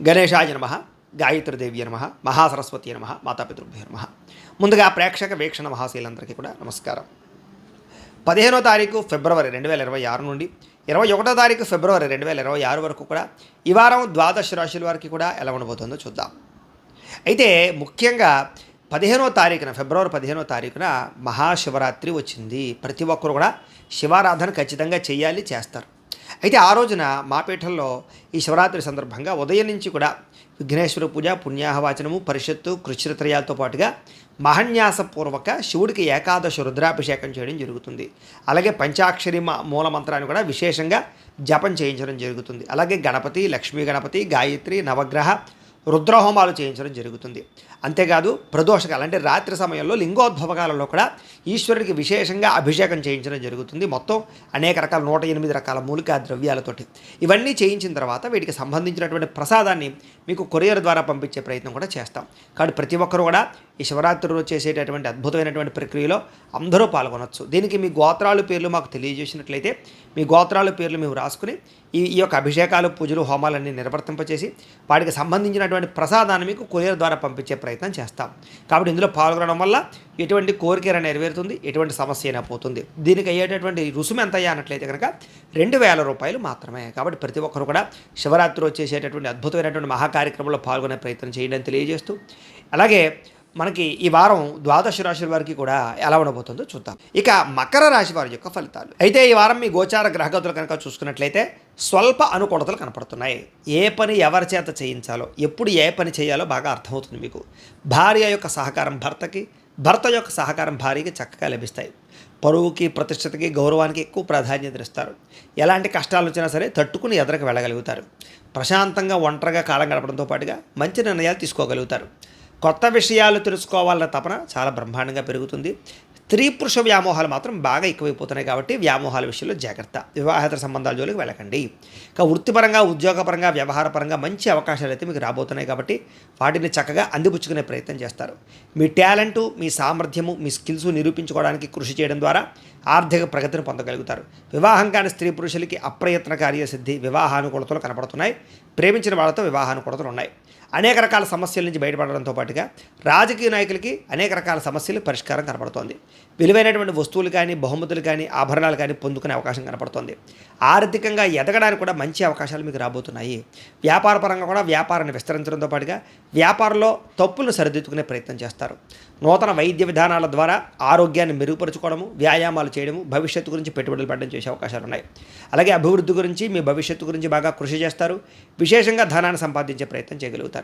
గణేశాయ నమ, గాయత్రీదేవ్య నమ, మహాసరస్వతి నమ, మాతాపితృభ్యో నమ. ముందుగా ప్రేక్షక వీక్షణ మహాశీలందరికీ కూడా నమస్కారం. 15వ తారీఖు ఫిబ్రవరి 2026 నుండి 21వ తారీఖు ఫిబ్రవరి 2026 వరకు కూడా ఈ వారం ద్వాదశ రాశుల వారికి కూడా ఎలా ఉండబోతుందో చూద్దాం. అయితే ముఖ్యంగా 15వ తారీఖున ఫిబ్రవరి 15వ తారీఖున మహాశివరాత్రి వచ్చింది. ప్రతి ఒక్కరు కూడా శివారాధన ఖచ్చితంగా చేయాలి, చేస్తారు. అయితే ఆ రోజున మా పీఠంలో ఈ శివరాత్రి సందర్భంగా ఉదయం నుంచి కూడా విఘ్నేశ్వర పూజ, పుణ్యాహవాచనము, పరిషత్తు, కృష్ణత్రయాలతో పాటుగా మహన్యాసపూర్వక శివుడికి ఏకాదశ రుద్రాభిషేకం చేయడం జరుగుతుంది. అలాగే పంచాక్షరి మూలమంత్రాన్ని కూడా విశేషంగా జపం చేయించడం జరుగుతుంది. అలాగే గణపతి, లక్ష్మీ గణపతి, గాయత్రి, నవగ్రహ రుద్రహోమాలు చేయించడం జరుగుతుంది. అంతేకాదు ప్రదోషకాలు అంటే రాత్రి సమయంలో లింగోద్భవకాలలో కూడా ఈశ్వరుడికి విశేషంగా అభిషేకం చేయించడం జరుగుతుంది. మొత్తం అనేక రకాల 108 రకాల మూలికా ద్రవ్యాలతోటి ఇవన్నీ చేయించిన తర్వాత వీటికి సంబంధించినటువంటి ప్రసాదాన్ని మీకు కొరియర్ ద్వారా పంపించే ప్రయత్నం కూడా చేస్తాం. కాబట్టి ప్రతి ఒక్కరు కూడా ఈ శివరాత్రి రోజు చేసేటటువంటి అద్భుతమైనటువంటి ప్రక్రియలో అందరూ పాల్గొనవచ్చు. దీనికి మీ గోత్రాలు పేర్లు మాకు తెలియజేసినట్లయితే మీ గోత్రాల పేర్లు మేము రాసుకుని ఈ యొక్క అభిషేకాలు, పూజలు, హోమాలన్నీ నిర్వర్తింపచేసి వాటికి సంబంధించినటువంటి ప్రసాదాన్ని మీకు కొరియర్ ద్వారా పంపించే ప్రయత్నం చేస్తాం. కాబట్టి ఇందులో పాల్గొనడం వల్ల ఎటువంటి కోరిక నెరవేరుతుంది, ఎటువంటి సమస్య అయినా పోతుంది. దీనికి అయ్యేటటువంటి రుసుము ఎంత అయ్యా అన్నట్లయితే కనుక 2000 రూపాయలు మాత్రమే. కాబట్టి ప్రతి ఒక్కరు కూడా శివరాత్రి వచ్చేసేటటువంటి అద్భుతమైనటువంటి మహాకార్యక్రమంలో పాల్గొనే ప్రయత్నం చేయండి తెలియజేస్తూ, అలాగే మనకి ఈ వారం ద్వాదశ రాశుల వారికి కూడా ఎలా ఉండబోతుందో చూద్దాం. ఇక మకర రాశి వారి యొక్క ఫలితాలు. అయితే ఈ వారం మీ గోచార గ్రహగతులు కనుక చూసుకున్నట్లయితే స్వల్ప అనుకూలతలు కనపడుతున్నాయి. ఏ పని ఎవరి చేత చేయించాలో, ఎప్పుడు ఏ పని చేయాలో బాగా అర్థమవుతుంది మీకు. భార్య యొక్క సహకారం భర్తకి, భర్త యొక్క సహకారం భార్యకి చక్కగా లభిస్తాయి. పరువుకి, ప్రతిష్టతకి, గౌరవానికి ఎక్కువ ప్రాధాన్యత ఇస్తారు. ఎలాంటి కష్టాలు వచ్చినా సరే తట్టుకుని ఎదరకు వెళ్ళగలుగుతారు. ప్రశాంతంగా ఒంటరిగా కాలం గడపడంతో పాటుగా మంచి నిర్ణయాలు తీసుకోగలుగుతారు. కొత్త విషయాలు తెలుసుకోవాలన్న తపన చాలా బ్రహ్మాండంగా పెరుగుతుంది. స్త్రీ పురుష వ్యామోహాలు మాత్రం బాగా ఎక్కువైపోతున్నాయి. కాబట్టి వ్యామోహాల విషయంలో జాగ్రత్త. వివాహేతర సంబంధాల జోలికి వెళ్ళకండి. ఇక వృత్తిపరంగా, ఉద్యోగపరంగా, వ్యవహారపరంగా మంచి అవకాశాలు అయితే మీకు రాబోతున్నాయి. కాబట్టి వాటిని చక్కగా అందిపుచ్చుకునే ప్రయత్నం చేస్తారు. మీ టాలెంటు, మీ సామర్థ్యము, మీ స్కిల్స్ నిరూపించుకోవడానికి కృషి చేయడం ద్వారా ఆర్థిక ప్రగతిని పొందగలుగుతారు. వివాహం కాని స్త్రీ పురుషులకి అప్రయత్న కార్యసిద్ధి, వివాహానుకూలతలు కనపడుతున్నాయి. ప్రేమించిన వాళ్ళతో వివాహానుకూలతలు ఉన్నాయి. అనేక రకాల సమస్యల నుంచి బయటపడడంతో పాటుగా రాజకీయ నాయకులకి అనేక రకాల సమస్యలు పరిష్కారం కనపడుతోంది. విలువైనటువంటి వస్తువులు కానీ, బహుమతులు కానీ, ఆభరణాలు కానీ పొందుకునే అవకాశం కనపడుతోంది. ఆర్థికంగా ఎదగడానికి కూడా మంచి అవకాశాలు మీకు రాబోతున్నాయి. వ్యాపార పరంగా కూడా వ్యాపారాన్ని విస్తరించడంతో పాటుగా వ్యాపారంలో తప్పులను సరిదిద్దుకునే ప్రయత్నం చేస్తారు. నూతన వైద్య విధానాల ద్వారా ఆరోగ్యాన్ని మెరుగుపరుచుకోవడము, వ్యాయామాలు చేయడము, భవిష్యత్తు గురించి పెట్టుబడులు పెట్టడం చేసే అవకాశాలు ఉన్నాయి. అలాగే అభివృద్ధి గురించి, మీ భవిష్యత్తు గురించి బాగా కృషి చేస్తారు. విశేషంగా ధనాన్ని సంపాదించే ప్రయత్నం చేయగలుగుతారు.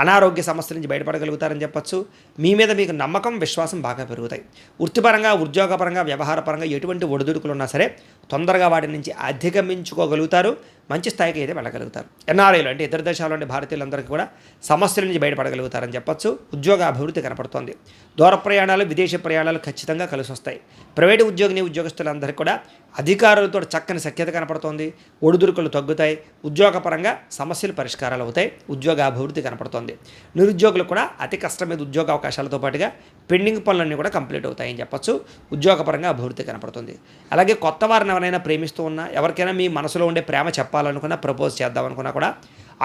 అనారోగ్య సమస్యల నుంచి బయటపడగలుగుతారని చెప్పచ్చు. మీ మీద మీకు నమ్మకం, విశ్వాసం బాగా పెరుగుతాయి. వృత్తిపరంగా, ఉద్యోగపరంగా, వ్యవహారపరంగా ఎటువంటి ఒడిదుడుకులు ఉన్నా సరే తొందరగా వాటి నుంచి అధిగమించుకోగలుగుతారు. మంచి స్థాయికి అయితే వెళ్ళగలుగుతారు. ఎన్ఆర్ఐలు అంటే ఇతర దేశాల్లోని భారతీయులందరికీ కూడా సమస్యల నుంచి బయటపడగలుగుతారని చెప్పచ్చు. ఉద్యోగ అభివృద్ధి కనపడుతోంది. దూర ప్రయాణాలు, విదేశీ ప్రయాణాలు ఖచ్చితంగా కలిసి వస్తాయి. ప్రైవేటు ఉద్యోగులందరికీ కూడా అధికారులతో చక్కని సఖ్యత కనపడుతోంది. ఒడిదుడుకులు తగ్గుతాయి. ఉద్యోగపరంగా సమస్యలు పరిష్కారాలు అవుతాయి. ఉద్యోగ అభివృద్ధి కనపడుతోంది. నిరుద్యోగులు కూడా అతి కష్టం మీద ఉద్యోగ అవకాశాలతో పాటుగా పెండింగ్ పనులన్నీ కూడా కంప్లీట్ అవుతాయని చెప్పచ్చు. ఉద్యోగపరంగా అభివృద్ధి కనపడుతుంది. అలాగే కొత్త వారిని ఎవరైనా ప్రేమిస్తూ ఉన్నా, ఎవరికైనా మీ మనసులో ఉండే ప్రేమ చెప్పాలనుకున్నా, ప్రపోజ్ చేద్దామనుకున్నా కూడా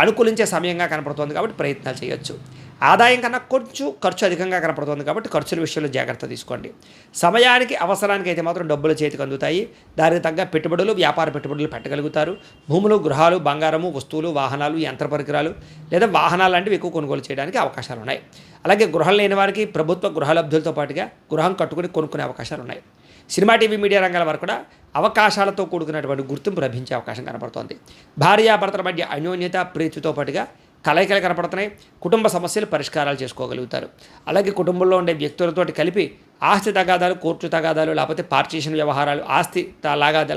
అనుకూలించే సమయంగా కనపడుతుంది. కాబట్టి ప్రయత్నాలు చేయొచ్చు. ఆదాయం కన్నా కొంచెం ఖర్చు అధికంగా కనపడుతుంది. కాబట్టి ఖర్చుల విషయంలో జాగ్రత్త తీసుకోండి. సమయానికి, అవసరానికి అయితే మాత్రం డబ్బులు చేతికి అందుతాయి. దానికి తగ్గ పెట్టుబడులు, వ్యాపార పెట్టుబడులు పెట్టగలుగుతారు. భూములు, గృహాలు, బంగారము, వస్తువులు, వాహనాలు, యంత్ర పరికరాలు లేదా వాహనాలు లాంటివి ఎక్కువ కొనుగోలు చేయడానికి అవకాశాలు ఉన్నాయి. అలాగే గృహం లేని వారికి ప్రభుత్వ గృహలబ్ధులతో పాటుగా గృహం కట్టుకుని కొనుక్కునే అవకాశాలు ఉన్నాయి. సినిమా, టీవీ, మీడియా రంగాల వారు కూడా అవకాశాలతో కూడుకున్నటువంటి గుర్తింపు లభించే అవకాశం కనపడుతోంది. భార్యాభర్తల మధ్య అన్యోన్యత, ప్రీతితో పాటుగా కలయికలు కనపడుతున్నాయి. కుటుంబ సమస్యలు పరిష్కారాలు చేసుకోగలుగుతారు. అలాగే కుటుంబంలో ఉండే వ్యక్తులతో కలిపి ఆస్తి తగాదాలు, కోర్టు తగాదాలు, లేకపోతే పార్టీషన్ వ్యవహారాలు, ఆస్తి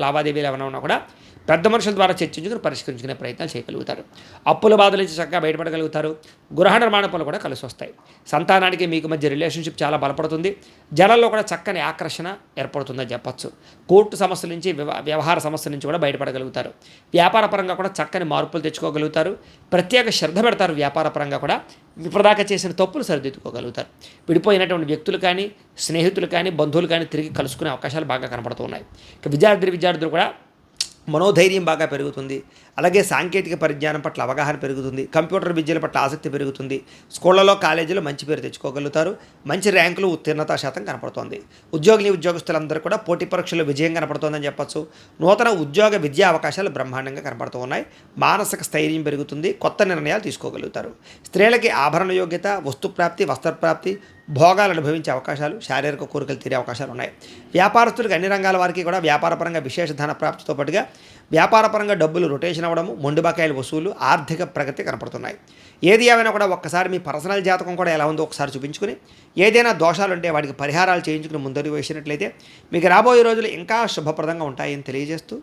లావాదేవీలు ఏమైనా ఉన్నా కూడా పెద్ద మనుషుల ద్వారా చర్చించుకుని పరిష్కరించుకునే ప్రయత్నాలు చేయగలుగుతారు. అప్పుల బాధల నుంచి చక్కగా బయటపడగలుగుతారు. గృహ నిర్మాణ పనులు కూడా కలిసి వస్తాయి. సంతానానికి మీకు మధ్య రిలేషన్షిప్ చాలా బలపడుతుంది. జనాల్లో కూడా చక్కని ఆకర్షణ ఏర్పడుతుందని చెప్పచ్చు. కోర్టు సమస్యల నుంచి, వ్యవహార సమస్యల నుంచి కూడా బయటపడగలుగుతారు. వ్యాపార పరంగా కూడా చక్కని మార్పులు తెచ్చుకోగలుగుతారు. ప్రత్యేక శ్రద్ధ పెడతారు. వ్యాపార పరంగా కూడా ఇప్పటిదాకా చేసిన తప్పులు సరిదిద్దుకోగలుగుతారు. విడిపోయినటువంటి వ్యక్తులు కానీ, స్నేహితులు కానీ, బంధువులు కానీ తిరిగి కలుసుకునే అవకాశాలు బాగా కనపడుతూ ఉన్నాయి. ఇక విద్యార్థులు కూడా మనోధైర్యం బాగా పెరుగుతుంది. అలాగే సాంకేతిక పరిజ్ఞానం పట్ల అవగాహన పెరుగుతుంది, కంప్యూటర్ విద్యల పట్ల ఆసక్తి పెరుగుతుంది, స్కూళ్లలో కాలేజీలో మంచి పేరు తెచ్చుకోగలుగుతారు, మంచి ర్యాంకులు ఉత్తీర్ణతా శాతం కనపడుతోంది. ఉద్యోగులందరూ కూడా పోటీ పరీక్షల్లో విజయం కనపడుతోందని చెప్పొచ్చు. నూతన ఉద్యోగ విద్యా అవకాశాలు బ్రహ్మాండంగా కనపడుతూ ఉన్నాయి. మానసిక స్థైర్యం పెరుగుతుంది, కొత్త నిర్ణయాలు తీసుకోగలుగుతారు. స్త్రీలకి ఆభరణ యోగ్యత, వస్తుప్రాప్తి, వస్త్రప్రాప్తి, భోగాలు అనుభవించే అవకాశాలు, శారీరక కోరికలు తీరే అవకాశాలు ఉన్నాయి. వ్యాపారస్తులకు అన్ని రంగాల వారికి కూడా వ్యాపారపరంగా విశేష ధన ప్రాప్తితో పాటుగా వ్యాపారపరంగా డబ్బులు రొటేషన్ అవ్వడము, మొండి బకాయిల వసూలు, ఆర్థిక ప్రగతి కనపడుతున్నాయి. ఏది ఏమైనా కూడా ఒక్కసారి మీ పర్సనల్ జాతకం కూడా ఎలా ఉందో ఒకసారి చూపించుకుని, ఏదైనా దోషాలు ఉంటే వాటికి పరిహారాలు చేయించుకుని ముందడుగు వేసినట్లయితే మీకు రాబోయే రోజులు ఇంకా శుభప్రదంగా ఉంటాయని తెలియజేస్తూ